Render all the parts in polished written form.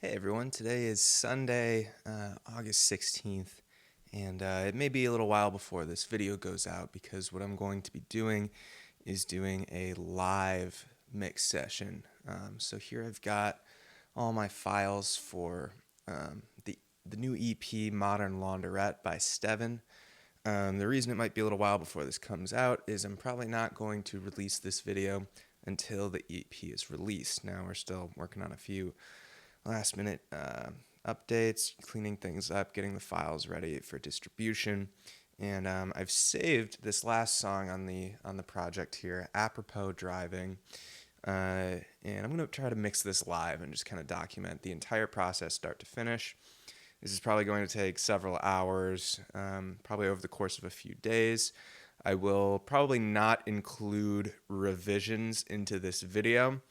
Hey everyone, today is Sunday, August 16th, and it may be a little while before this video goes out because what I'm going to be doing is doing a live mix session. So here I've got all my files for the new EP Modern Laundrette by Stev-In. The reason it might be a little while before this comes out is I'm probably not going to release this video until the EP is released. Now we're still working on a few last minute updates, cleaning things up, getting the files ready for distribution. And I've saved this last song on the project here, Apropos Driving. And I'm going to try to mix this live and just kind of document the entire process start to finish. This is probably going to take several hours, probably over the course of a few days. I will probably not include revisions into this video.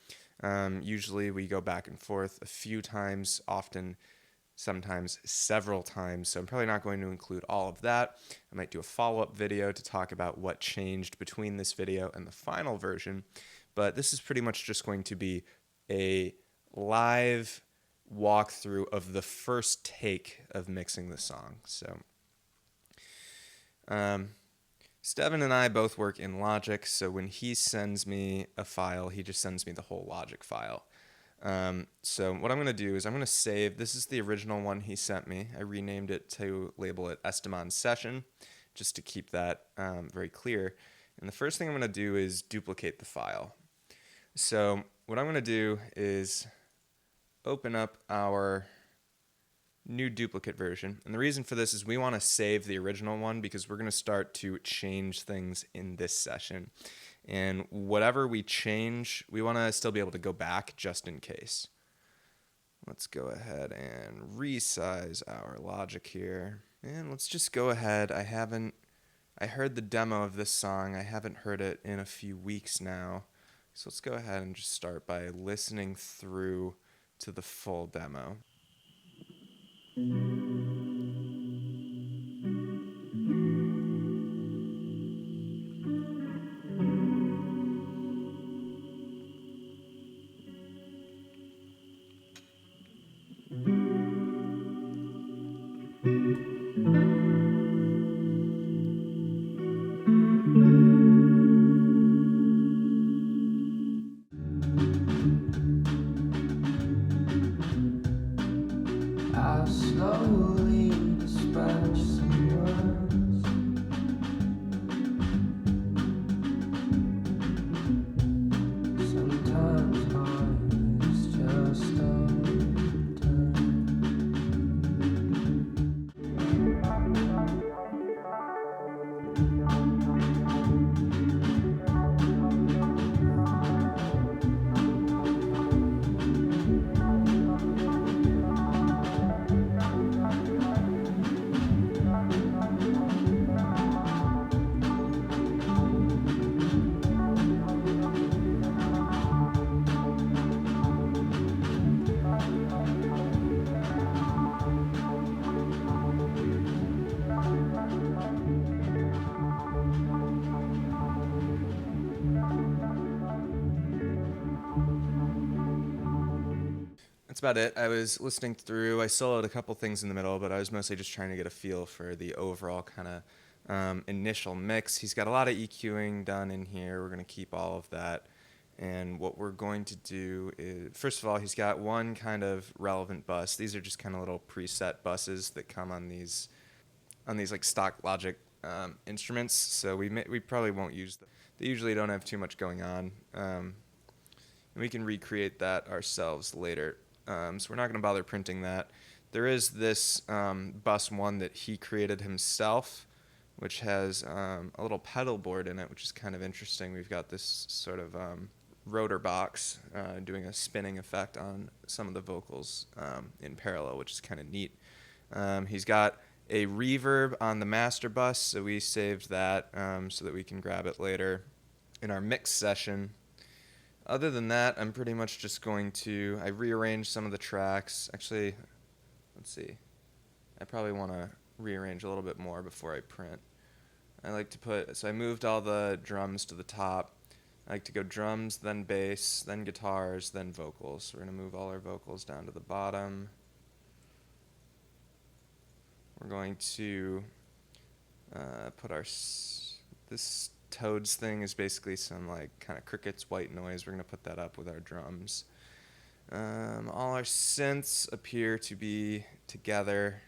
Usually we go back and forth a few times, often, sometimes several times, so I'm probably not going to include all of that. I might do a follow-up video to talk about what changed between this video and the final version, but this is pretty much just going to be a live walkthrough of the first take of mixing the song. So Stev-In and I both work in Logic, so when he sends me a file, he just sends me the whole Logic file. So what I'm going to do is I'm going to save, this is the original one he sent me. I renamed it to label it Esteban Session, just to keep that very clear. And the first thing I'm going to do is duplicate the file. So what I'm going to do is open up our new duplicate version. And the reason for this is we want to save the original one because we're going to start to change things in this session. And whatever we change, we want to still be able to go back just in case. Let's go ahead and resize our Logic here. And let's just go ahead. I heard the demo of this song. I haven't heard it in a few weeks now. So let's go ahead and just start by listening through to the full demo. I slowly dispatch some words. Sometimes mine is just unturned. That's about it. I was listening through. I soloed a couple things in the middle, but I was mostly just trying to get a feel for the overall kind of initial mix. He's got a lot of EQing done in here. We're going to keep all of that. And what we're going to do is, first of all, he's got one kind of relevant bus. These are just kind of little preset buses that come on these like stock Logic instruments. So we probably won't use them. They usually don't have too much going on. And we can recreate that ourselves later. So we're not going to bother printing that. There is this bus one that he created himself, which has a little pedal board in it, which is kind of interesting. We've got this sort of rotor box doing a spinning effect on some of the vocals in parallel, which is kind of neat. He's got a reverb on the master bus, so we saved that so that we can grab it later in our mix session. Other than that, I'm pretty much just going to, I rearranged some of the tracks. Actually, let's see. I probably want to rearrange a little bit more before I print. I like to put, so I moved all the drums to the top. I like to go drums, then bass, then guitars, then vocals. So we're going to move all our vocals down to the bottom. We're going to put our... This toads thing is basically some like kind of crickets, white noise. We're going to put that up with our drums. All our synths appear to be together,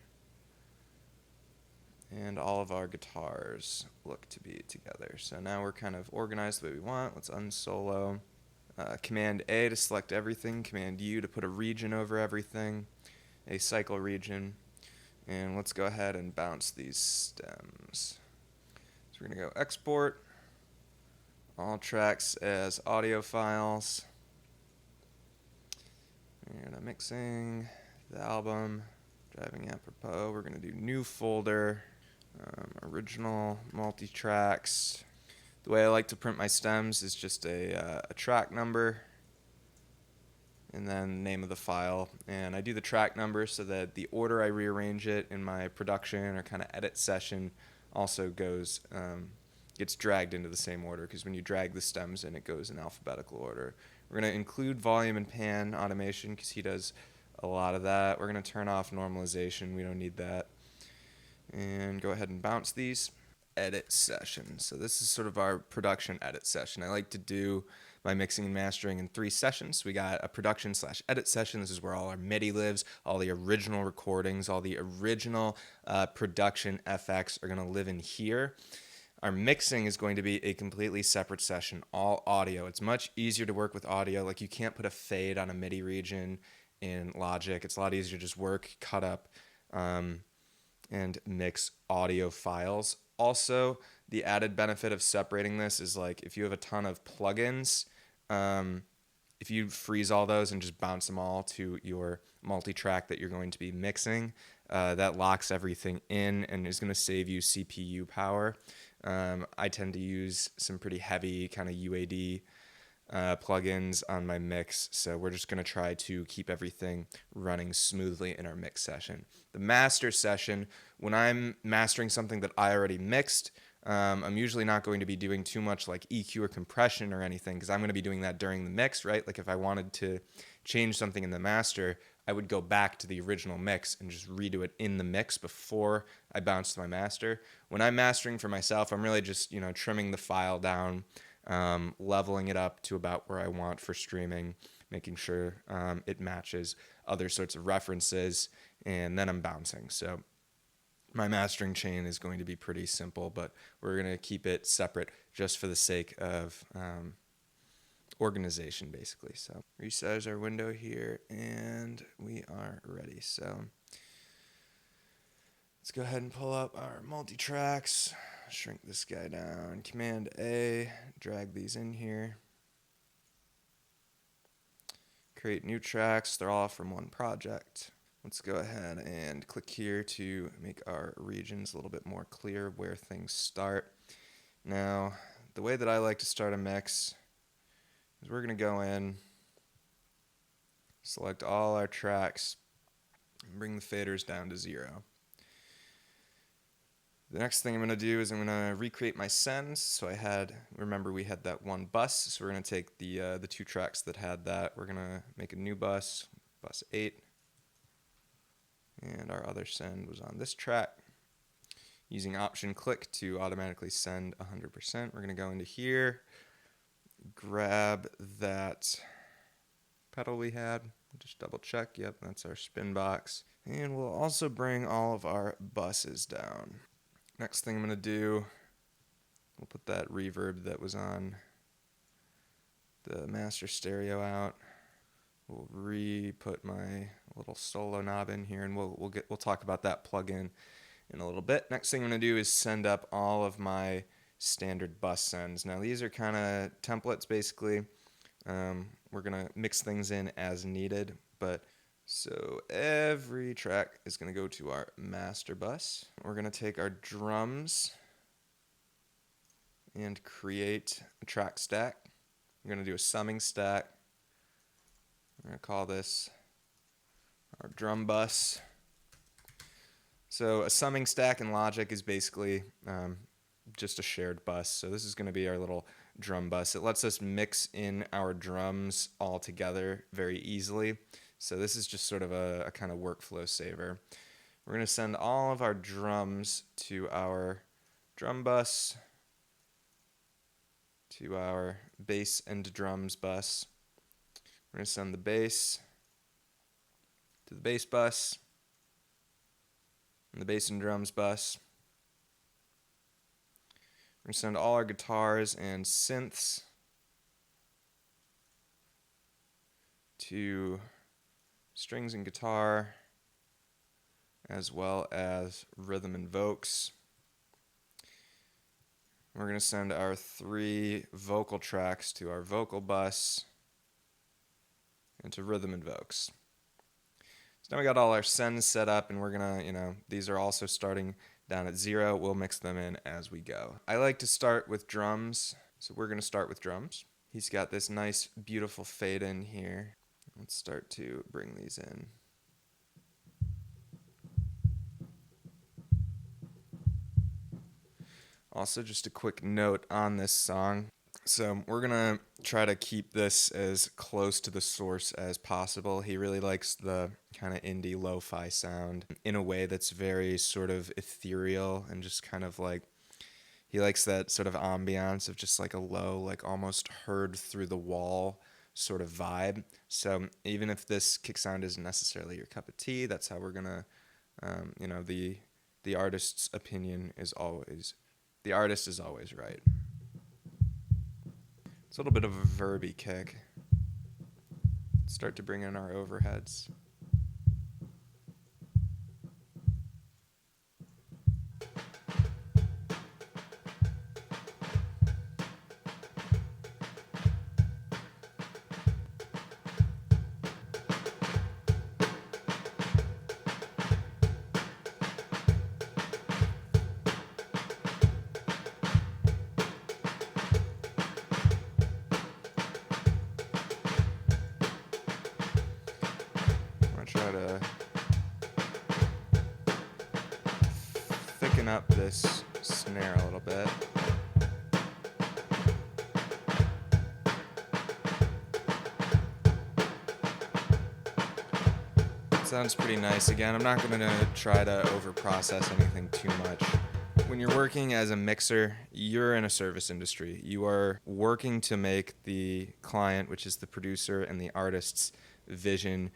and all of our guitars look to be together. So now we're kind of organized the way we want. Let's unsolo. Command A to select everything, Command U to put a region over everything, a cycle region, and let's go ahead and bounce these stems. So we're going to go export all tracks as audio files. And I'm mixing the album, driving apropos. We're going to do new folder, original multitracks. The way I like to print my stems is just a track number and then name of the file. And I do the track number so that the order I rearrange it in my production or kind of edit session also gets dragged into the same order, because when you drag the stems in, it goes in alphabetical order. We're going to include volume and pan automation because he does a lot of that. We're going to turn off normalization. We don't need that. And go ahead and bounce these. Edit session. So this is sort of our production edit session. I like to do my mixing and mastering in 3 sessions. We got a production/edit session. This is where all our MIDI lives, all the original recordings, all the original production FX are going to live in here. Our mixing is going to be a completely separate session, all audio. It's much easier to work with audio. Like, you can't put a fade on a MIDI region in Logic. It's a lot easier to just work, cut up, and mix audio files. Also, the added benefit of separating this is, like, if you have a ton of plugins, if you freeze all those and just bounce them all to your multi-track that you're going to be mixing, that locks everything in and is going to save you CPU power. I tend to use some pretty heavy kind of UAD plugins on my mix, so we're just going to try to keep everything running smoothly in our mix session. The master session, when I'm mastering something that I already mixed, I'm usually not going to be doing too much like EQ or compression or anything, because I'm going to be doing that during the mix, right? Like, if I wanted to change something in the master, I would go back to the original mix and just redo it in the mix before I bounce to my master. When I'm mastering for myself, I'm really just, trimming the file down, leveling it up to about where I want for streaming, making sure it matches other sorts of references, and then I'm bouncing. So my mastering chain is going to be pretty simple, but we're going to keep it separate just for the sake of organization, basically. So resize our window here, and we are ready. So let's go ahead and pull up our multi-tracks, shrink this guy down, Command A, drag these in here, create new tracks. They're all from one project. Let's go ahead and click here to make our regions a little bit more clear where things start. Now, the way that I like to start a mix is we're going to go in, select all our tracks, and bring the faders down to 0. The next thing I'm going to do is I'm going to recreate my sends. So remember we had that one bus, so we're going to take the 2 tracks that had that. We're going to make a new bus, bus 8. And our other send was on this track. Using option click to automatically send 100%. We're going to go into here, grab that pedal we had, just double check, yep, that's our spin box. And we'll also bring all of our buses down. Next thing I'm going to do, we'll put that reverb that was on the master stereo out. We'll re-put my little solo knob in here, and we'll talk about that plugin in a little bit. Next thing I'm going to do is send up all of my standard bus sends. Now, these are kind of templates, basically. We're going to mix things in as needed, but so every track is going to go to our master bus. We're going to take our drums and create a track stack. We're going to do a summing stack. We're going to call this our drum bus. So a summing stack in Logic is basically just a shared bus. So this is going to be our little drum bus. It lets us mix in our drums all together very easily. So this is just sort of a kind of workflow saver. We're going to send all of our drums to our drum bus, to our bass and drums bus. We're going to send the bass to the bass bus, and the bass and drums bus. We're going to send all our guitars and synths to strings and guitar, as well as rhythm and vocals. We're going to send our 3 vocal tracks to our vocal bus and to rhythm and vocals. So now we got all our sends set up, and we're going to, these are also starting down at 0. We'll mix them in as we go. I like to start with drums, so we're going to start with drums. He's got this nice, beautiful fade in here. Let's start to bring these in. Also, just a quick note on this song. So we're going to try to keep this as close to the source as possible. He really likes the kind of indie lo-fi sound in a way that's very sort of ethereal and just kind of like, he likes that sort of ambiance of just like a low, like almost heard through the wall sort of vibe. So even if this kick sound isn't necessarily your cup of tea, that's how we're going to, the artist's opinion is always, the artist is always right. It's a little bit of a verby kick. Start to bring in our overheads. Try to thicken up this snare a little bit. It sounds pretty nice. Again, I'm not going to try to overprocess anything too much. When you're working as a mixer, you're in a service industry. You are working to make the client, which is the producer and the artist's vision,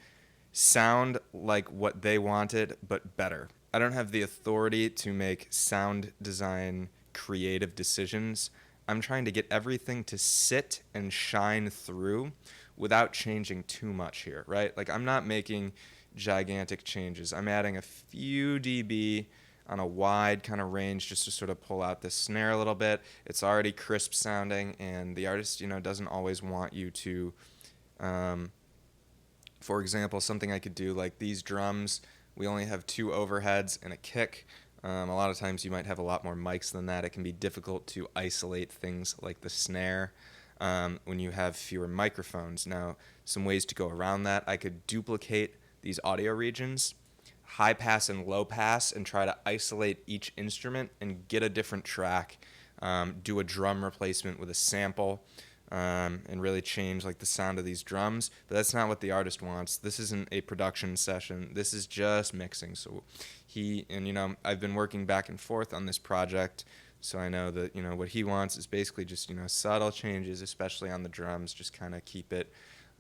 sound like what they wanted, but better. I don't have the authority to make sound design creative decisions. I'm trying to get everything to sit and shine through without changing too much here, right? Like, I'm not making gigantic changes. I'm adding a few dB on a wide kind of range just to sort of pull out the snare a little bit. It's already crisp sounding, and the artist, doesn't always want you to, for example, something I could do like these drums, we only have 2 overheads and a kick. A lot of times you might have a lot more mics than that. It can be difficult to isolate things like the snare when you have fewer microphones. Now, some ways to go around that: I could duplicate these audio regions, high pass and low pass, and try to isolate each instrument and get a different track, do a drum replacement with a sample, and really change like the sound of these drums. But that's not what the artist wants. This isn't a production session. This is just mixing. So I've been working back and forth on this project, so I know that what he wants is basically just subtle changes, especially on the drums. Just kind of keep it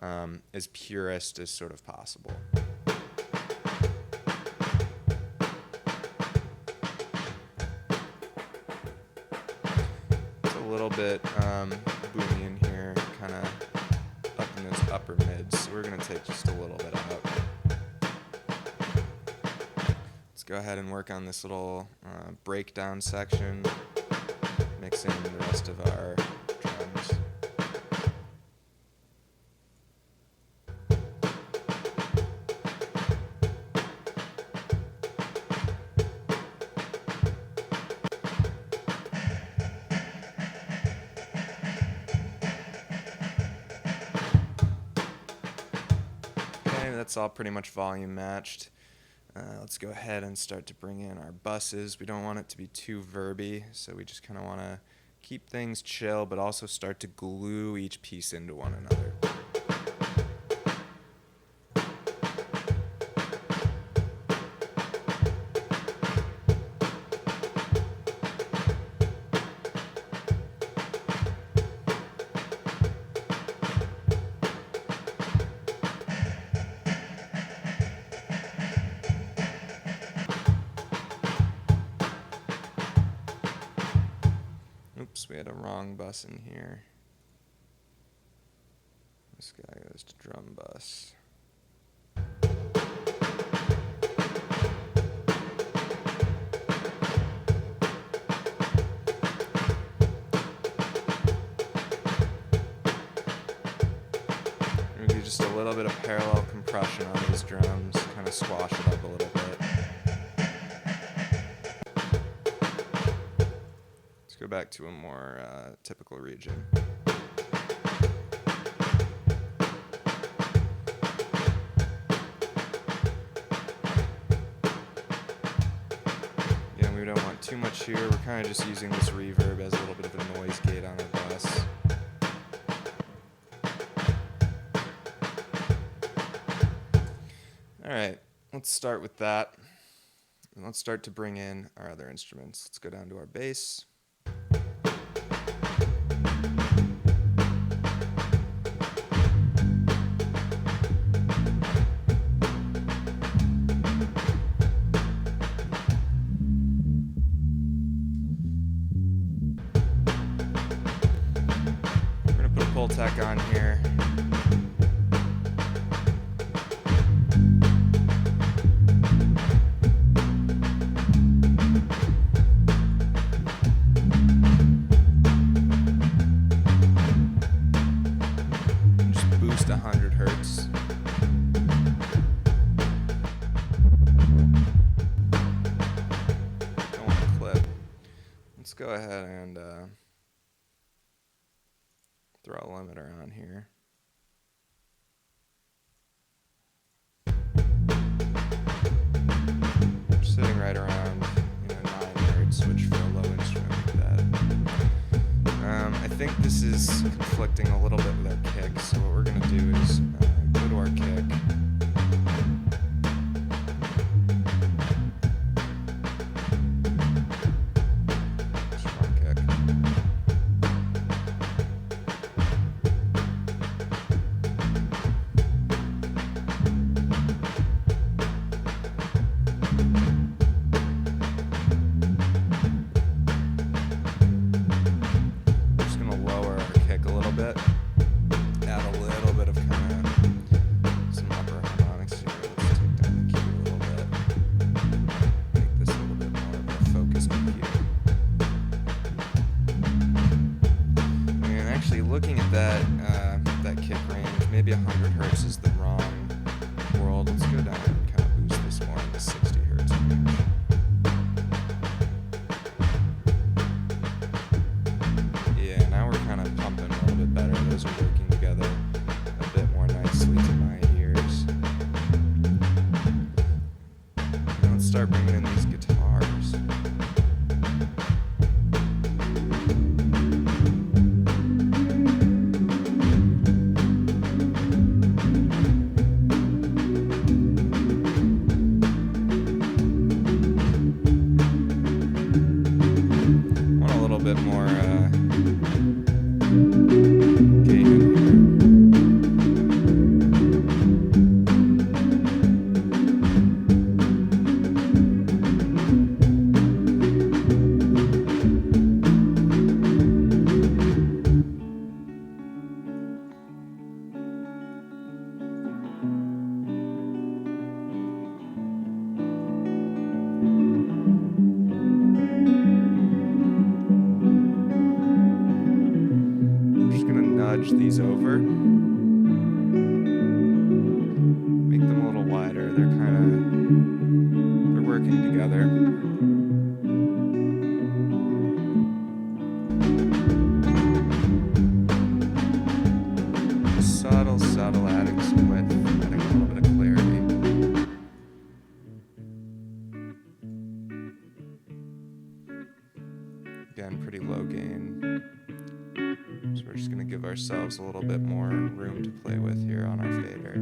as purist as sort of possible. It's a little bit boomy in here, kind of up in those upper mids, so we're going to take just a little bit out. Let's go ahead and work on this little breakdown section, mix in the rest of our drums. That's all pretty much volume matched. Let's go ahead and start to bring in our buses. We don't want it to be too verby, so we just kind of want to keep things chill, but also start to glue each piece into one another. Oops, we had a wrong bus in here. This guy goes to drum bus. We're gonna do just a little bit of parallel compression on these drums, kind of squash it up a little bit. Let's go back to a more typical region. Again, we don't want too much here. We're kind of just using this reverb as a little bit of a noise gate on our bus. Alright, let's start with that. And let's start to bring in our other instruments. Let's go down to our bass. We're going to put a pull tack on here. Just boost 100 hertz. Don't want to clip. Let's go ahead and throw a limiter on here. Sitting right around 9 hertz, which for a low instrument like that. I think this is conflicting a little bit with our kick, so what we're going to do is go to our kick. Strong kick. Just going to lower our kick a little bit. Add a little bit of kind of some upper harmonics here. Let's take down the key a little bit. Make this a little bit more of a focused cue. And actually looking at that kick range, maybe 100 hertz is the wrong world. Let's go down and kind of boost this more in the 60 hertz range. Yeah, now we're kind of pumping a little bit better. Those are working together a bit more nicely to my ears. Now let's start bringing in these guitars. Want a little bit more gain in here. I'm just gonna nudge these over. Make them a little wider. They're working together. Subtle, adding some width, adding a little bit of clarity. Again, pretty low gain. So we're just going to give ourselves a little bit more room to play with here on our fader.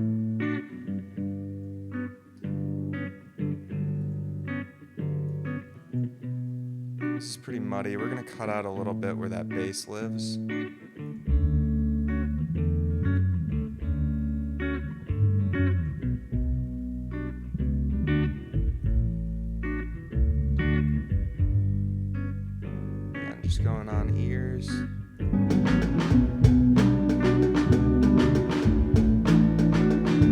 This is pretty muddy. We're going to cut out a little bit where that bass lives. And just going on ears.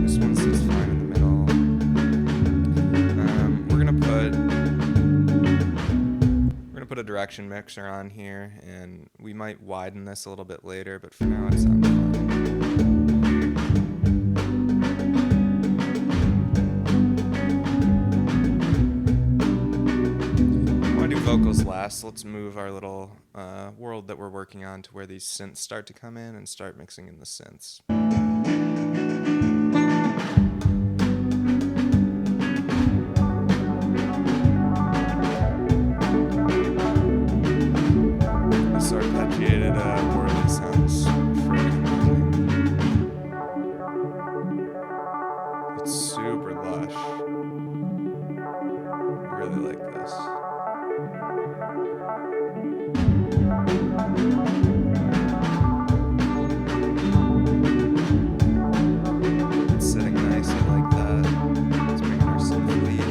This one sits fine in the middle. We're gonna put a direction mixer on here, and we might widen this a little bit later, but for now it sounds fine. I want to do vocals last, so let's move our little world that we're working on to where these synths start to come in and start mixing in the synths. This arpeggiated word sounds freaking amazing. It's super lush. I really like this. It's sitting nicely like that. Let's bring in our synth lead.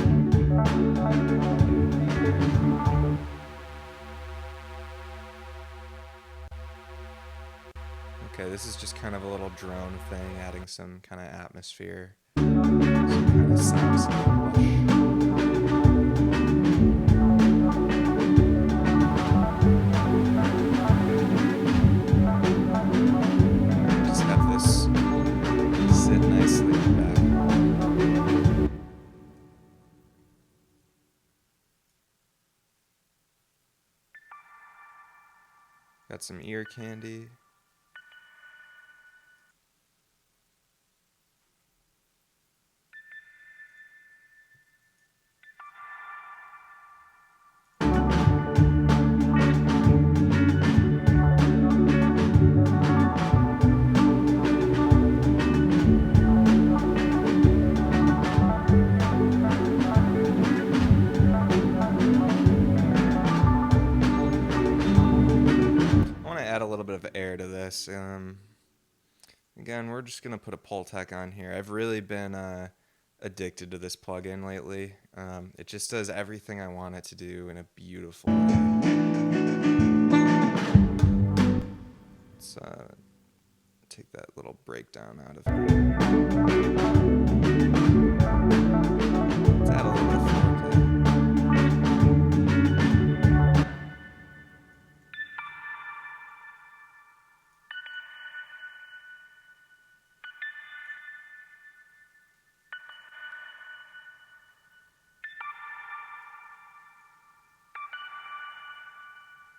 Okay, this is just kind of a little drone thing, adding some kind of atmosphere, some kind of soundscape lush. Just have this sit nicely in the back. Got some ear candy. Air to this. Again, we're just gonna put a Pultec on here. I've really been addicted to this plugin lately. It just does everything I want it to do in a beautiful way. Let's take that little breakdown out of it. Let's add a little bit of 4K.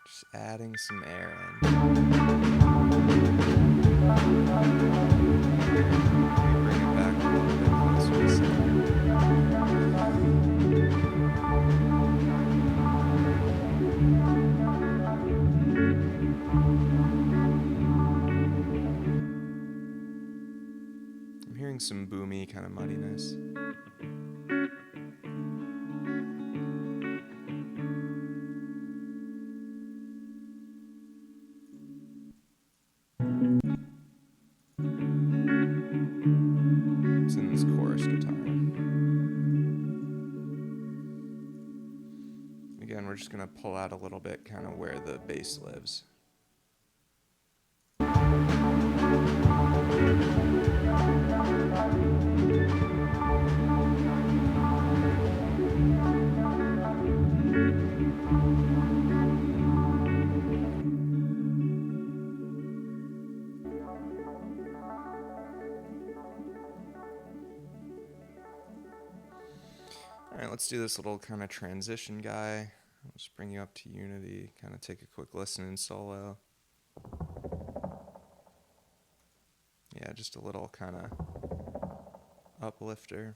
Just adding some air in. Maybe bring it back a little bit closer to center. I'm hearing some boomy kind of muddiness. In this chorus guitar. Again, we're just going to pull out a little bit kind of where the bass lives. Alright, let's do this little kind of transition guy. I'll just bring you up to Unity, kind of take a quick listen in solo. Yeah, just a little kind of uplifter.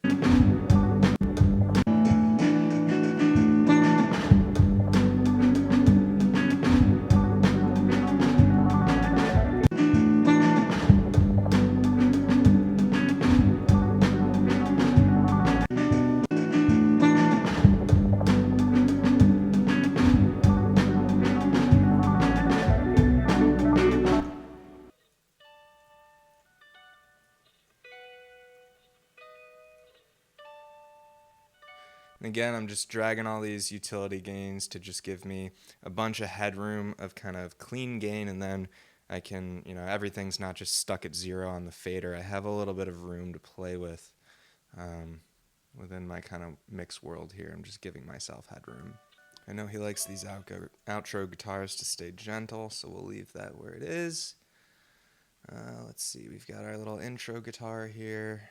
And again, I'm just dragging all these utility gains to just give me a bunch of headroom of kind of clean gain, and then I can, everything's not just stuck at 0 on the fader. I have a little bit of room to play with within my kind of mix world here. I'm just giving myself headroom. I know he likes these outro guitars to stay gentle, so we'll leave that where it is. Let's see, we've got our little intro guitar here.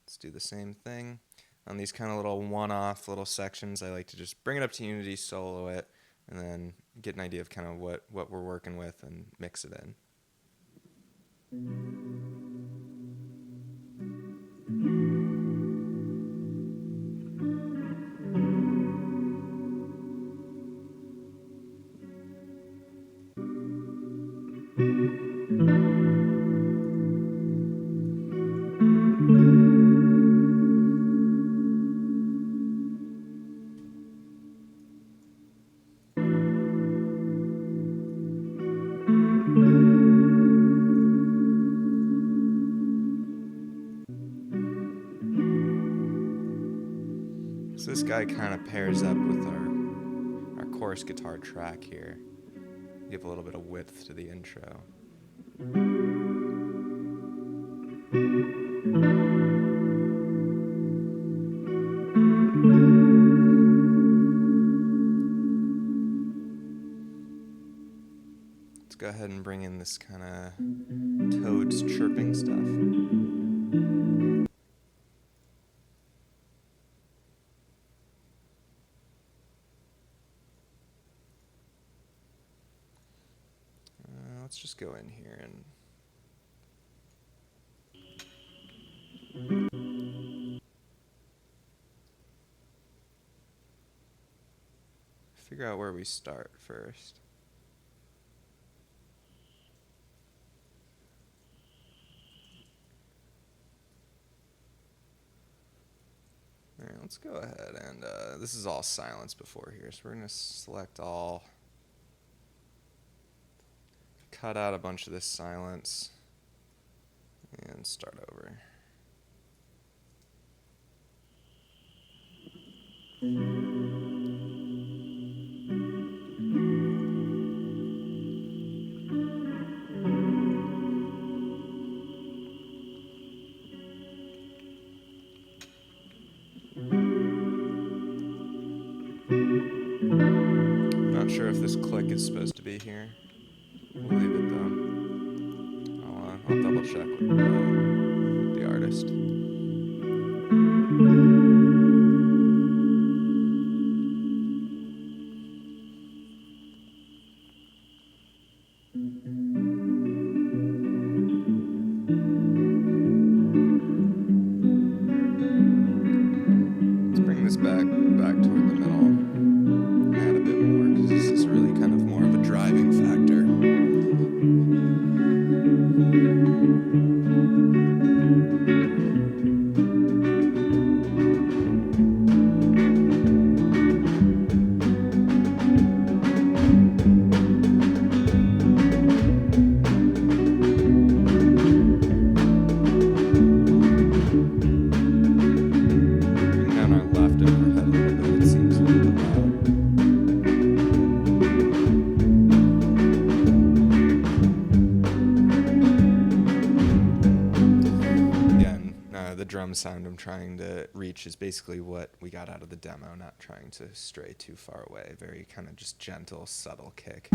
Let's do the same thing. On these kind of little one-off little sections, I like to just bring it up to Unity, solo it, and then get an idea of kind of what we're working with and mix it in. So this guy kind of pairs up with our chorus guitar track here. Give a little bit of width to the intro. Let's go ahead and bring in this kind of toads chirping stuff. Let's just go in here and figure out where we start first. All right, let's go ahead and this is all silence before here, so we're going to select all. Cut out a bunch of this silence and start over. Not sure if this click is supposed to be here. We'll leave it though. I'll double check with the artist. Let's bring this back toward the middle. Add a bit more because this is really kind of more of a driving factor. The drum sound I'm trying to reach is basically what we got out of the demo, not trying to stray too far away. Very kind of just gentle, subtle kick.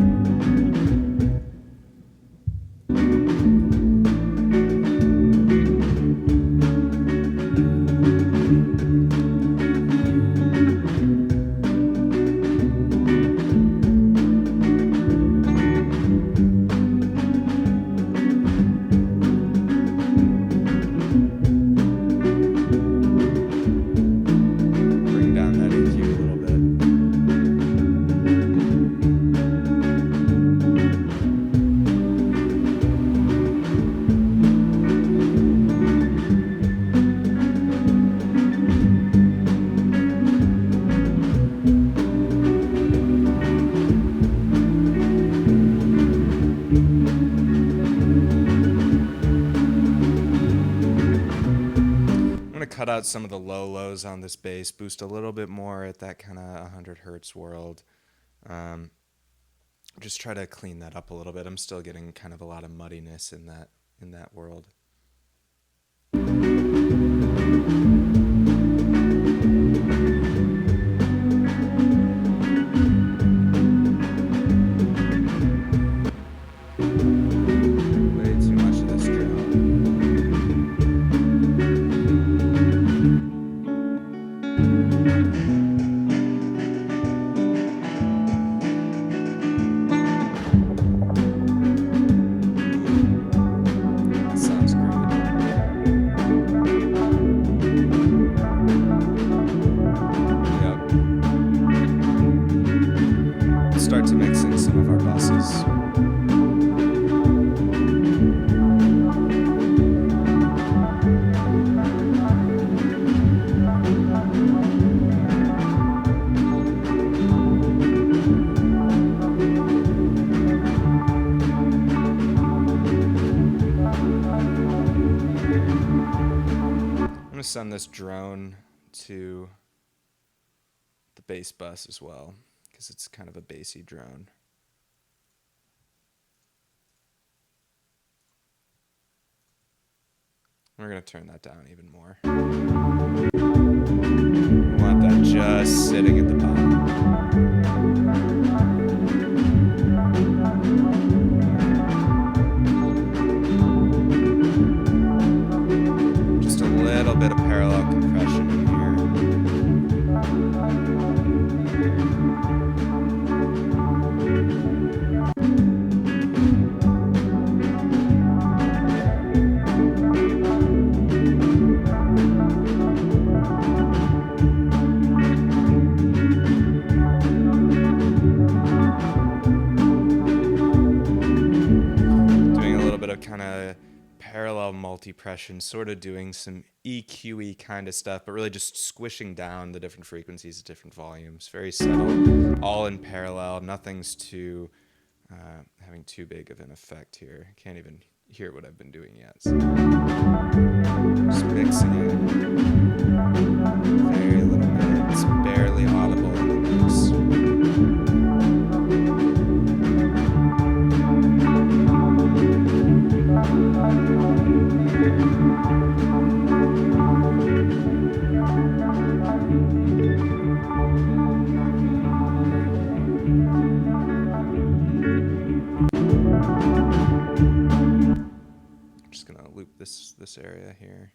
out some of the lows on this bass, boost a little bit more at that kind of 100 hertz world. Just try to clean that up a little bit. I'm still getting kind of a lot of muddiness in that world. Start to mix in some of our buses. I'm going to send this drone to the bass bus as well, because it's kind of a bassy drone. We're going to turn that down even more. We want that just sitting at the bottom. Just a little bit of parallel compression in here. Kind of parallel multi-pression, sort of doing some EQ-y kind of stuff, but really just squishing down the different frequencies at different volumes. Very subtle, all in parallel. Nothing's too having too big of an effect here. Can't even hear what I've been doing yet. So just mixing it very little bit. It's barely audible in the mix. Just gonna loop this area here.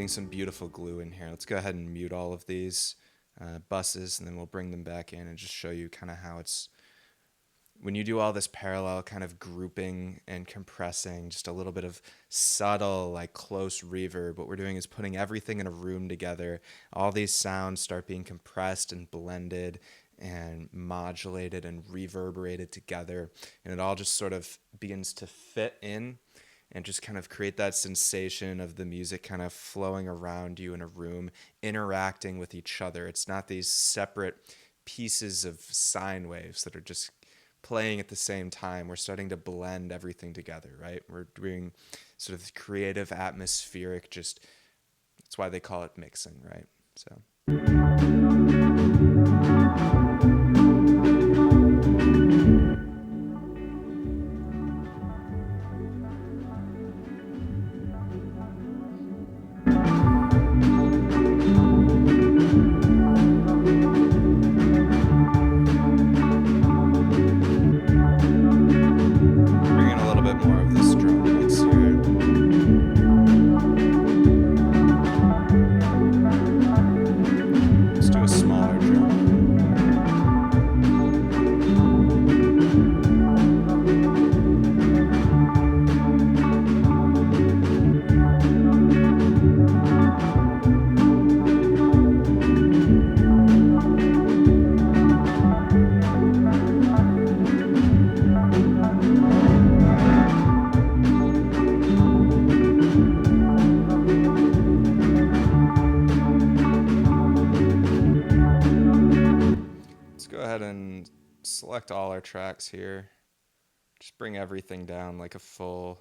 Some beautiful glue in here. Let's go ahead and mute all of these buses, and then we'll bring them back in and just show you kind of how it's, when you do all this parallel kind of grouping and compressing, just a little bit of subtle, like close reverb. What we're doing is putting everything in a room together. All these sounds start being compressed and blended and modulated and reverberated together, and it all just sort of begins to fit in and just kind of create that sensation of the music kind of flowing around you in a room, interacting with each other. It's not these separate pieces of sine waves that are just playing at the same time. We're starting to blend everything together, right? We're doing sort of creative, atmospheric, just, that's why they call it mixing, right? So. Small select all our tracks here. Just bring everything down like a full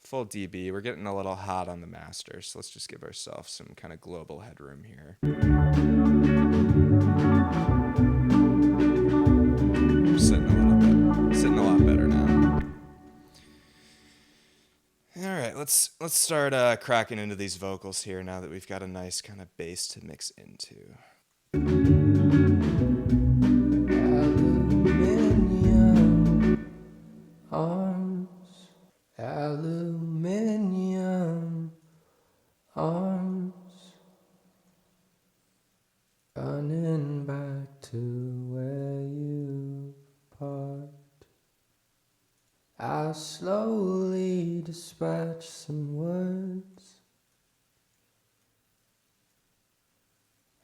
dB. We're getting a little hot on the master, so let's just give ourselves some kind of global headroom here. Sitting a lot better now. All right, let's start cracking into these vocals here now that we've got a nice kind of bass to mix into. Aluminium arms, aluminium arms, running back to where you parked. I slowly dispatch some words.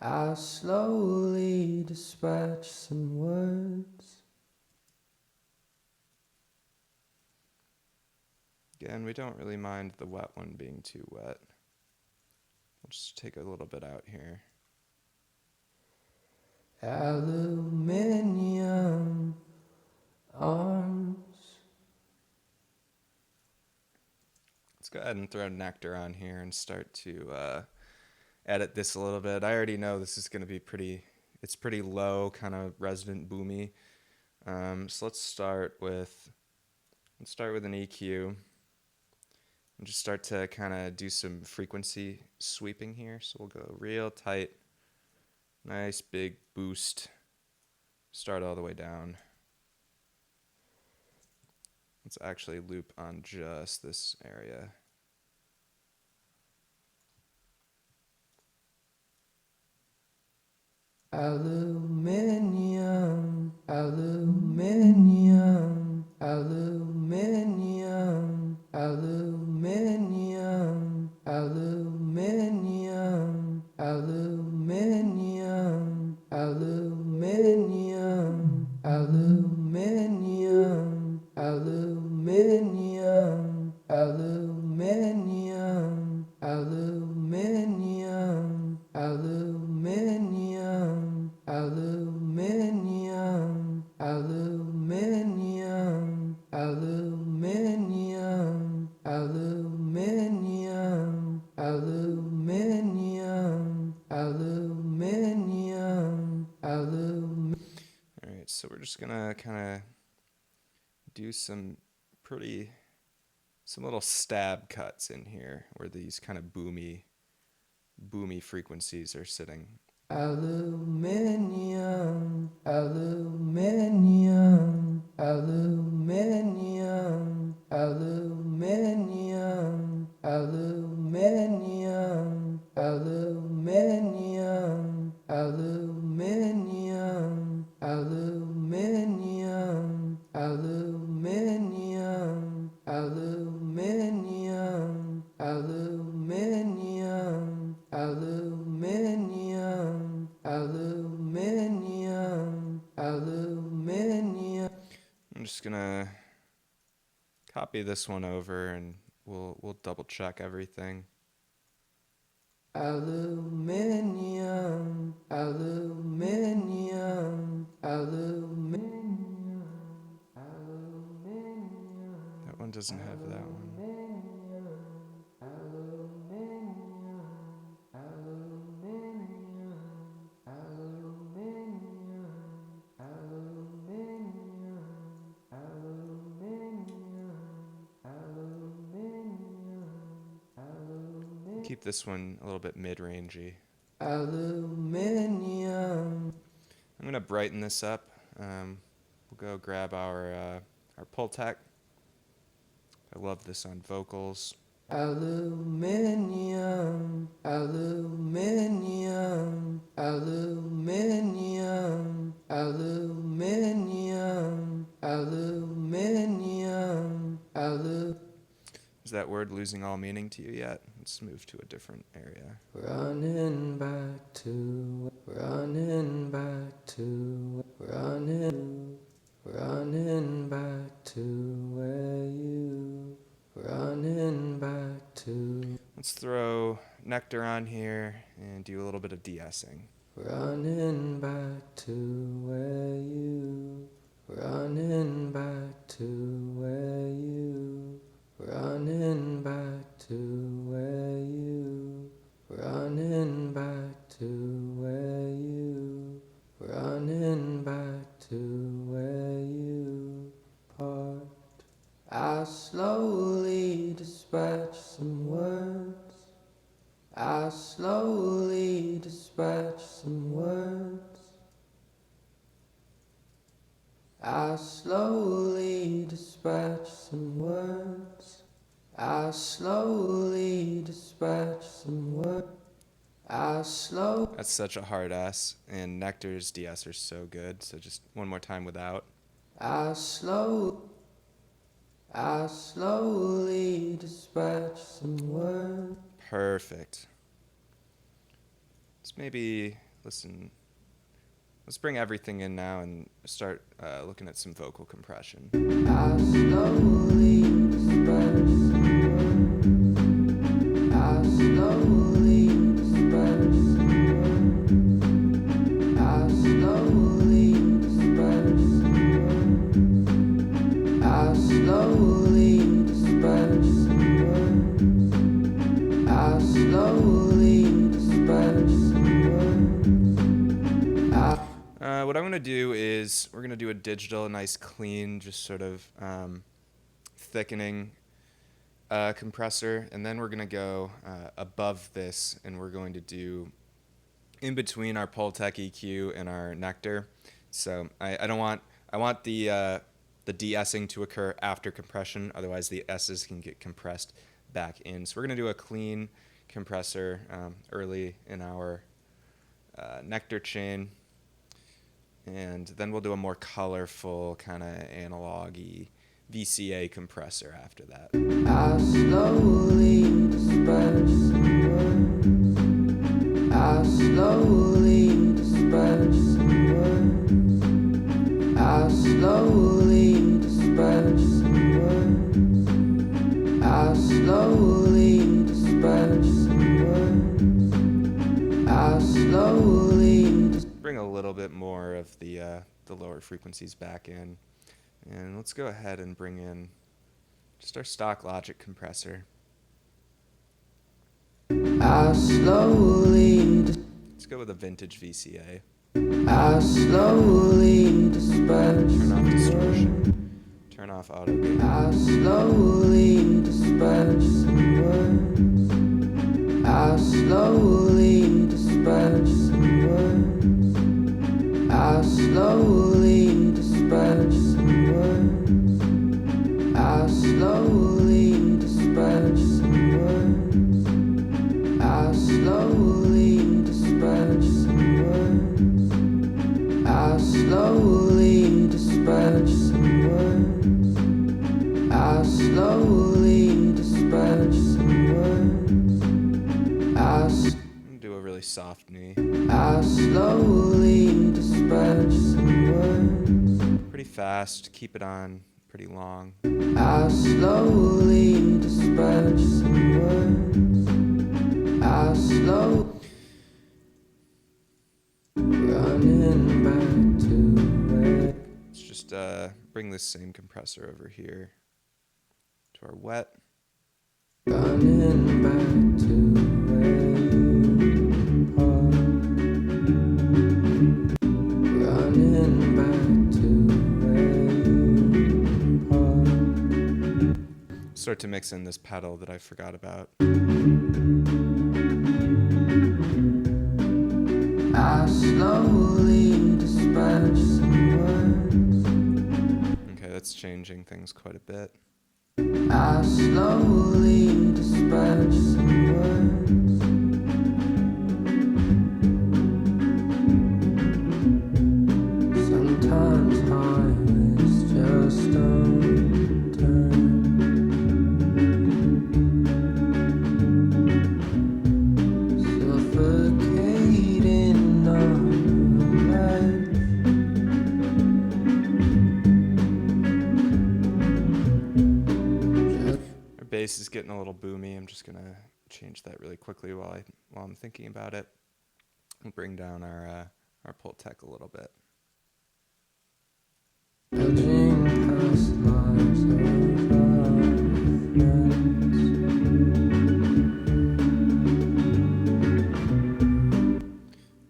I slowly dispatch some words. Again, we don't really mind the wet one being too wet. We'll just take a little bit out here. Aluminium arms. Let's go ahead and throw Nectar on here and start to edit this a little bit. I already know this is going to be it's pretty low, kind of resonant boomy. So let's start with an EQ and just start to kind of do some frequency sweeping here. So we'll go real tight, nice big boost, start all the way down. Let's actually loop on just this area. Aluminium, aluminium, aluminium, aluminium, aluminium, aluminium, aluminium, aluminium, aluminium, aluminium, aluminium, aluminium, aluminium, aluminium, aluminium, aluminium, aluminium, aluminium, aluminium. All right, so we're just gonna kind of do some little stab cuts in here where these kind of boomy frequencies are sitting. Aluminium, aluminium, aluminium, aluminium, aluminium, aluminium, aluminium, aluminium, aluminium, aluminium, aluminium, aluminium, aluminium, aluminium. I'm just gonna copy this one over and we'll double check everything. Aluminium, aluminium, aluminium, aluminium. That one doesn't have that one. Keep this one a little bit mid-rangey. Aluminium. I'm gonna brighten this up. We'll go grab our pull tech. I love this on vocals. Aluminium, aluminium, aluminium, aluminium, aluminium, aluminium. Is that word losing all meaning to you yet? Let's move to a different area. Running back to, running back to, running back to where you, running back to. Let's throw Nectar on here and do a little bit of de-essing. running back to where you, running back to where you, running back to where you, running back to where you, running back to where you parked. I slowly dispatch some words. I slowly dispatch some words. I slowly dispatch some words. I slowly dispatch some words. That's such a hard S, and Nectar's DS are so good, so just one more time without. I slowly dispatch some words. Perfect. Let's bring everything in now and start looking at some vocal compression. I slowly dispatch some words. I slowly dispatch some words. I slowly dispatch some words. I slowly dispatch some words. I slowly dispatch some words. What I'm going to do is we're going to do a digital, nice, clean, just sort of thickening compressor, and then we're going to go above this, and we're going to do in between our Pultec EQ and our Nectar. So I want the de-essing to occur after compression, otherwise the S's can get compressed back in. So we're going to do a clean compressor early in our Nectar chain, and then we'll do a more colorful kind of analog-y VCA compressor after that. I slowly dispatch some words. I slowly dispatch some words. I slowly dispatch some words. I slowly dispatch some words. I slowly. Bring a little bit more of the lower frequencies back in, and let's go ahead and bring in just our stock Logic compressor. I slowly. Let's go with a vintage VCA. I slowly dispatch. Turn off distortion. Turn off auto gain. I slowly dispatch some words. I slowly dispatch some words. I slowly dispatch some words. I slowly dispatch some words. I slowly dispatch some words. I slowly dispatch some words. I slowly dispatch some words. Do a really soft knee. I slowly dispatch some words. Pretty fast, keep it on pretty long. I slowly dispatch some words. I slow running back to where. Let's just bring this same compressor over here to our wet. Running back to where you are. Running back to where you are. Start to mix in this pedal that I forgot about. I slowly dispatch some words. Okay, that's changing things quite a bit. I slowly dispatch some words. Sometimes highways just don't turn. Suffocating on life. Our bass is getting a little boomy. I'm just gonna change that really quickly while I'm thinking about it. We'll bring down our pull tech a little bit. Judging past lives of our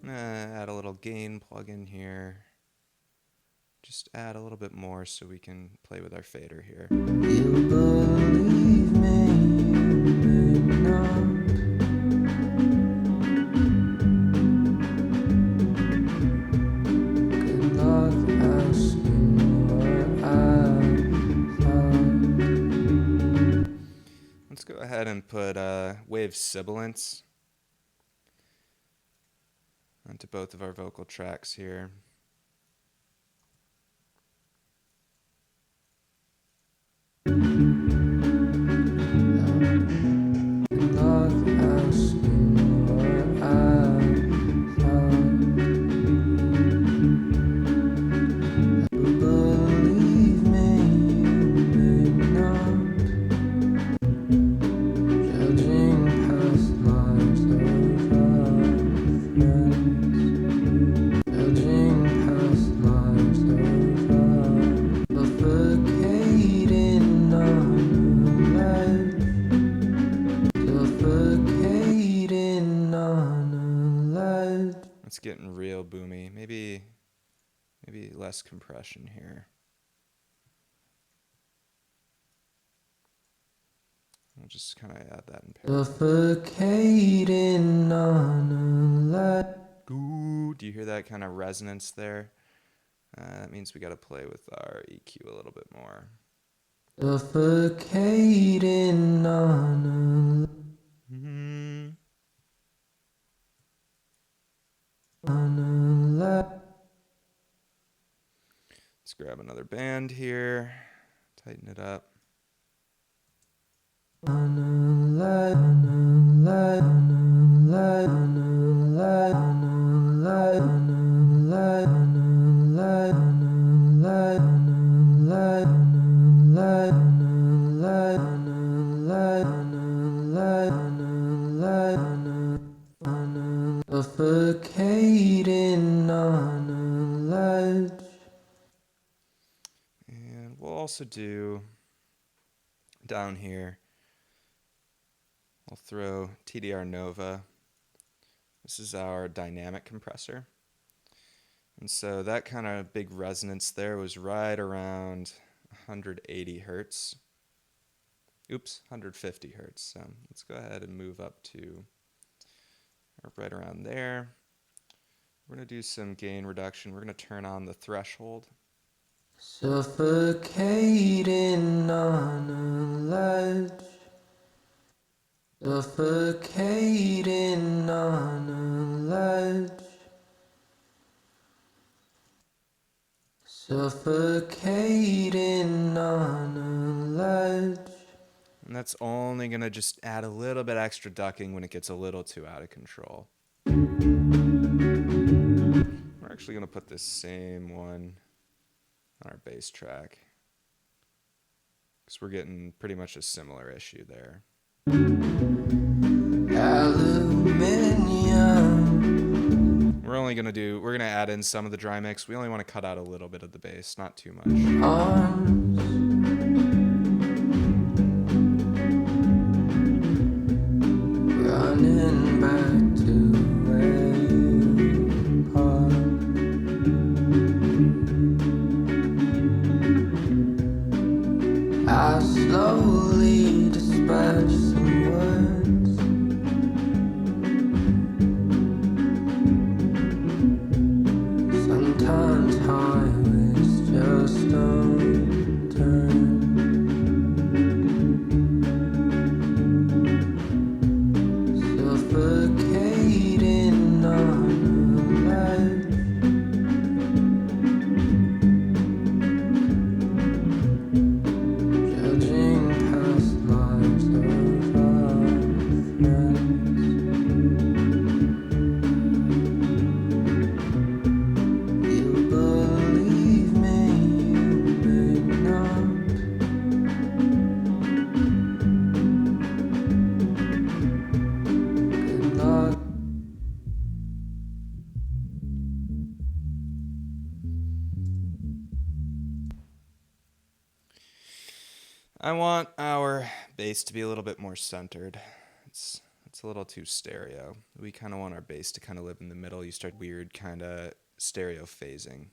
I'm gonna add a little gain plugin here. Just add a little bit more so we can play with our fader here. You believe me, you may not. Good luck asking what I thought. Let's go ahead and put wave sibilance onto both of our vocal tracks here. It's getting real boomy. Maybe less compression here. We'll just kind of add that in Suffocating on a light. Ooh, do you hear that kind of resonance there? That means we got to play with our EQ a little bit more. Suffocating on a light. Let's grab another band here, tighten it up. On a light, on a light, on a light, on a light, on a light, on a light, on a light, on a light, on a light, on a light, on a light, on a light, on a light, on a light, on a suffocating on a ledge. And we'll also do down here, I'll throw TDR Nova. This is our dynamic compressor. And so that kind of big resonance there was right around 180 hertz. Oops, 150 hertz. So let's go ahead and move up to right around there. We're going to do some gain reduction. We're going to turn on the threshold. Suffocating on a ledge. Suffocating on a ledge. Suffocating on a ledge. And that's only going to just add a little bit extra ducking when it gets a little too out of control. We're actually going to put this same one on our bass track, because we're getting pretty much a similar issue there. Aluminium. We're going to add in some of the dry mix. We only want to cut out a little bit of the bass, not too much. Arms. Running back to where you parked. I slowly dispatch some words. Sometimes highways just don't turn. I want our bass to be a little bit more centered. It's a little too stereo. We kind of want our bass to kind of live in the middle. You start weird kind of stereo phasing.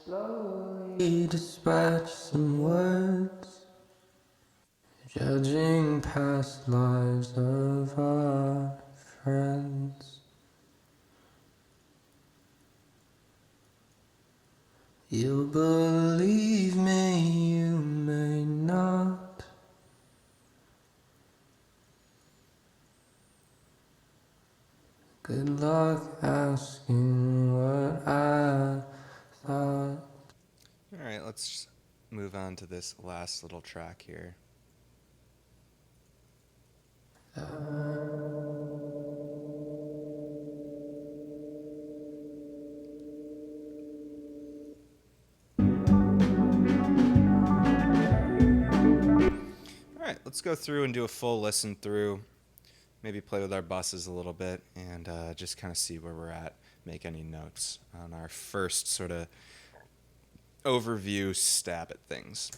Slowly dispatch some words, judging past lives of our friends. You believe me, you may not. Good luck asking what I thought. Alright, let's move on to this last little track here. Alright, let's go through and do a full listen through. Maybe play with our buses a little bit and just kind of see where we're at. Make any notes on our first sort of overview stab at things.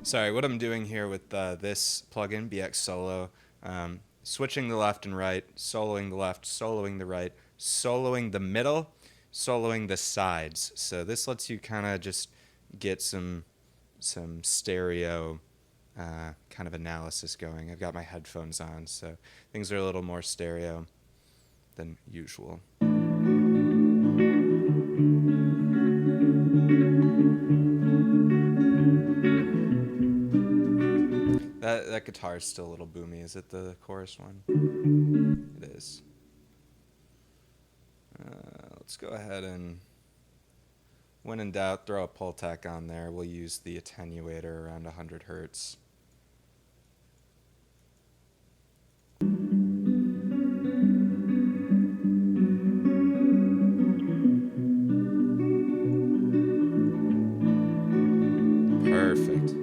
Sorry, what I'm doing here with this plugin, BX Solo, switching the left and right, soloing the left, soloing the right, soloing the middle, soloing the sides. So this lets you kind of just get some stereo kind of analysis going. I've got my headphones on, so things are a little more stereo than usual. That guitar is still a little boomy. Is it the chorus one? It is. Let's go ahead and, when in doubt, throw a pull tack on there. We'll use the attenuator around 100 hertz. Perfect.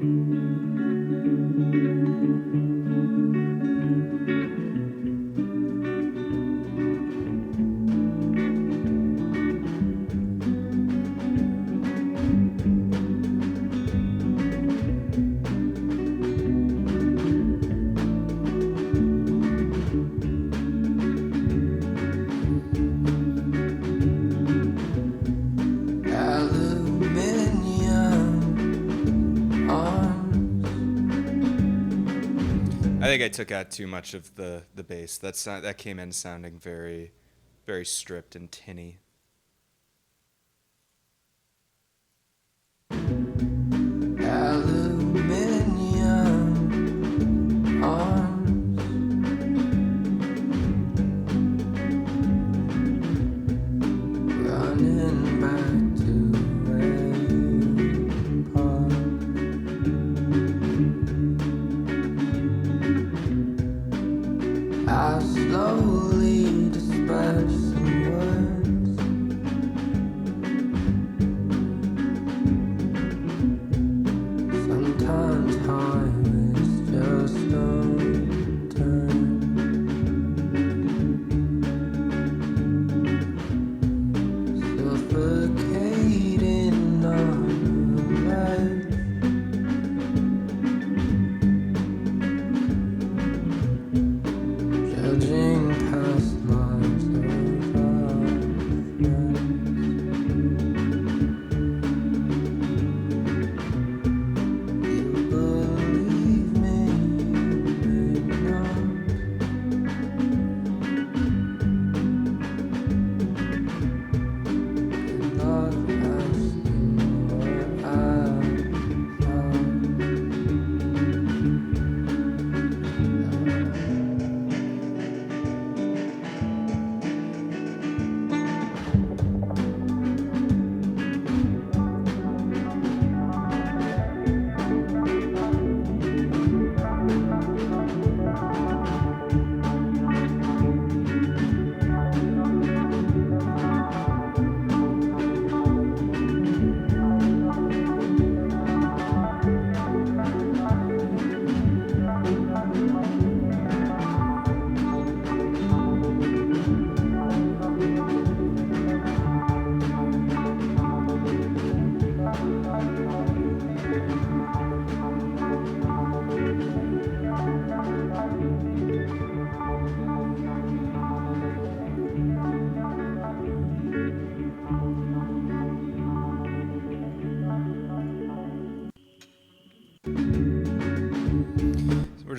I think I took out too much of the bass. That came in sounding very, very stripped and tinny. Aluminium arms, running back to where you parked.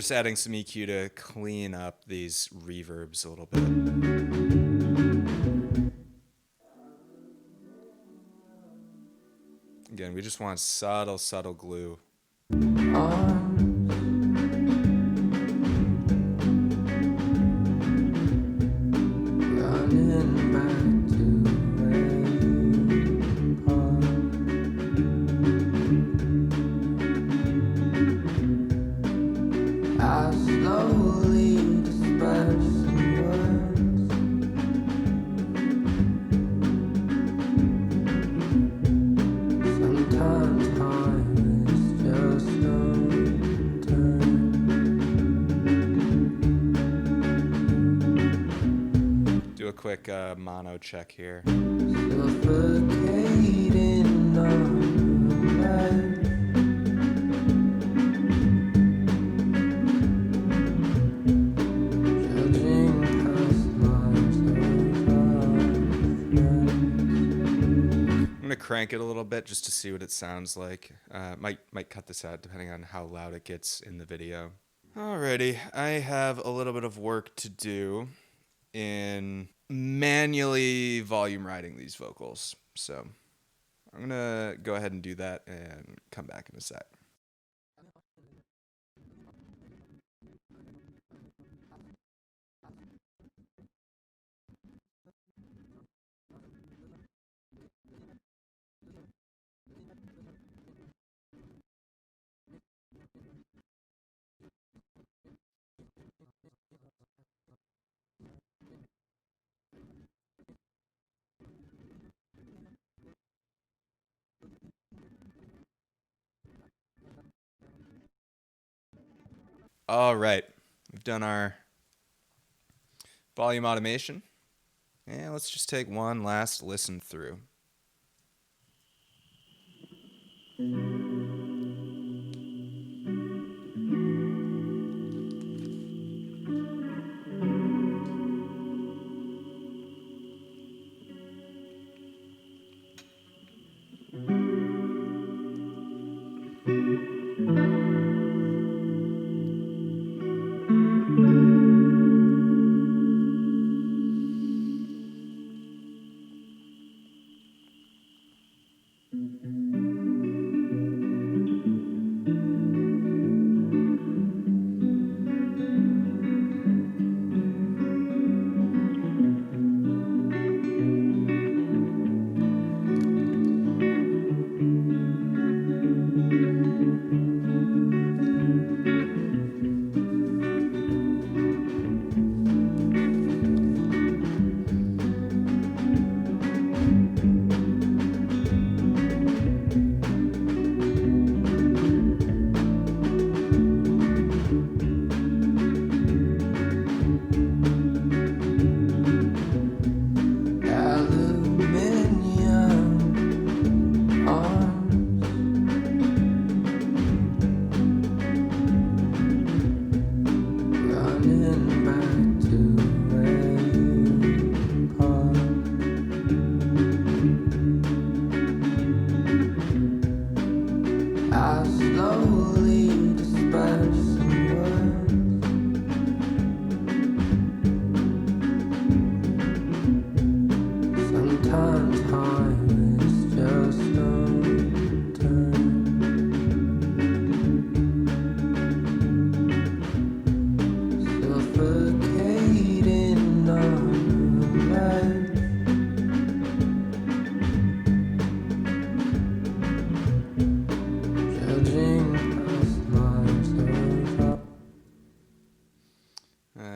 just adding some EQ to clean up these reverbs a little bit. Again, we just want subtle, subtle glue. Do a quick mono check here. Crank it a little bit just to see what it sounds like. Might cut this out depending on how loud it gets in the video. Alrighty, I have a little bit of work to do in manually volume riding these vocals. So I'm gonna go ahead and do that and come back in a sec. All right, we've done our volume automation. And let's just take one last listen through.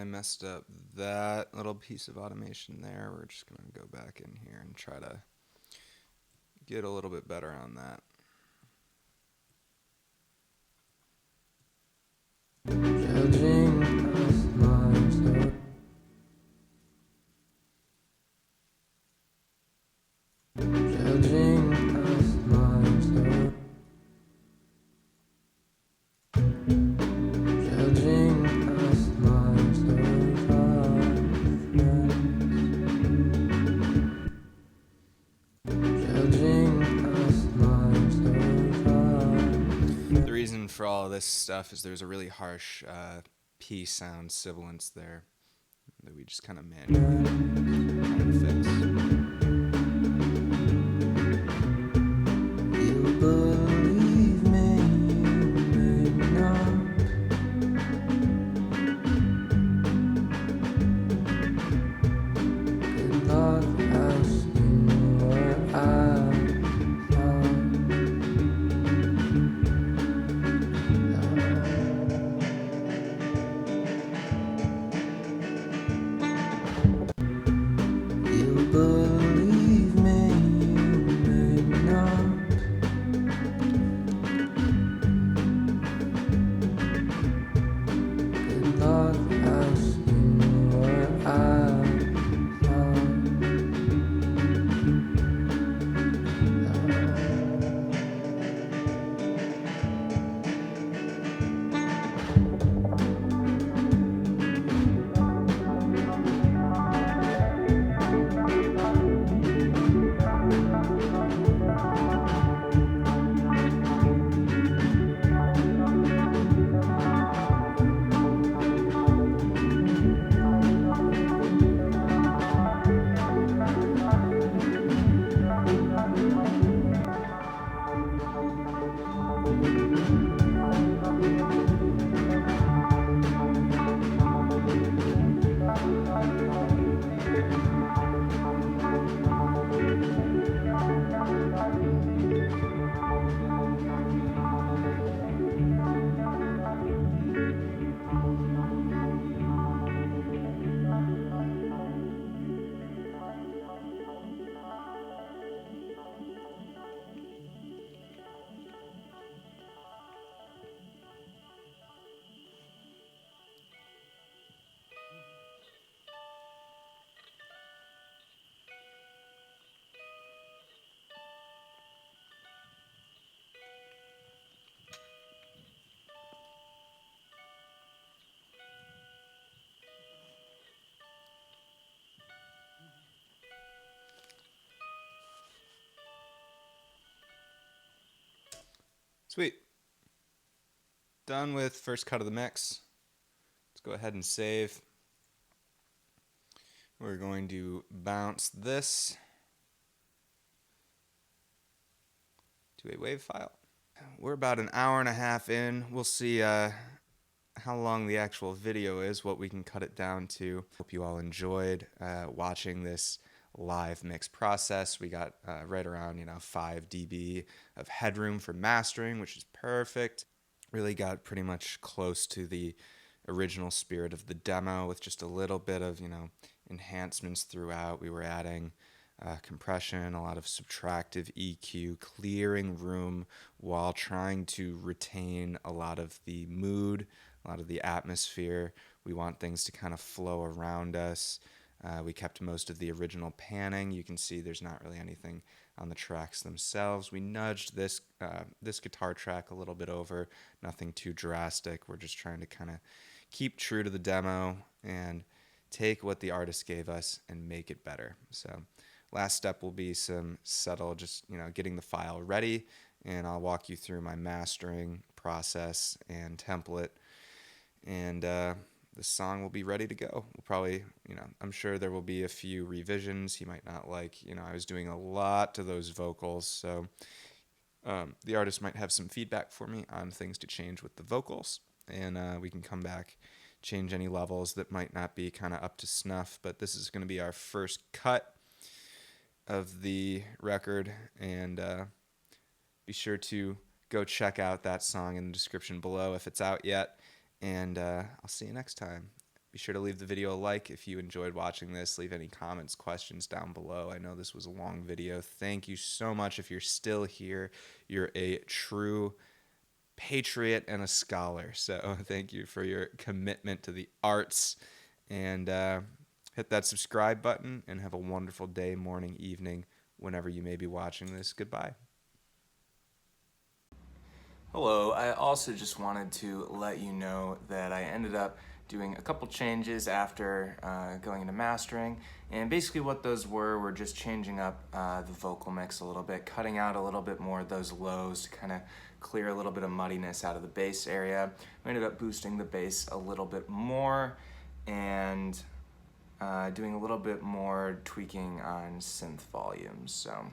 Messed up that little piece of automation there. We're just going to go back in here and try to get a little bit better on that. for all of this stuff is there's a really harsh P sound sibilance there that we just kind of manually fix. You believe me, you may not. Good Lord has you where I you believe me, you may not. Good Lord has you where I Sweet. Done with first cut of the mix. Let's go ahead and save. We're going to bounce this to a WAV file. We're about an hour and a half in. We'll see how long the actual video is, what we can cut it down to. Hope you all enjoyed watching this live mix process. We got right around 5 dB of headroom for mastering, which is perfect. Really got pretty much close to the original spirit of the demo with just a little bit of enhancements throughout. We were adding compression, a lot of subtractive EQ, clearing room while trying to retain a lot of the mood, a lot of the atmosphere. We want things to kind of flow around us. We kept most of the original panning. You can see there's not really anything on the tracks themselves. We nudged this guitar track a little bit over, nothing too drastic. We're just trying to kind of keep true to the demo and take what the artist gave us and make it better. So last step will be some subtle, just getting the file ready, and I'll walk you through my mastering process and template, and the song will be ready to go. We'll probably, I'm sure there will be a few revisions he might not like. I was doing a lot to those vocals, so the artist might have some feedback for me on things to change with the vocals, and we can come back, change any levels that might not be kind of up to snuff. But this is going to be our first cut of the record, and be sure to go check out that song in the description below if it's out yet, and I'll see you next time. Be sure to leave the video a like if you enjoyed watching this. Leave any comments, questions down below. I know this was a long video. Thank you so much. If you're still here, you're a true patriot and a scholar, so thank you for your commitment to the arts, and hit that subscribe button, and have a wonderful day, morning, evening, whenever you may be watching this. Goodbye. Hello, I also just wanted to let you know that I ended up doing a couple changes after going into mastering, and basically what those were just changing up the vocal mix a little bit, cutting out a little bit more of those lows to kind of clear a little bit of muddiness out of the bass area. We ended up boosting the bass a little bit more and doing a little bit more tweaking on synth volumes. So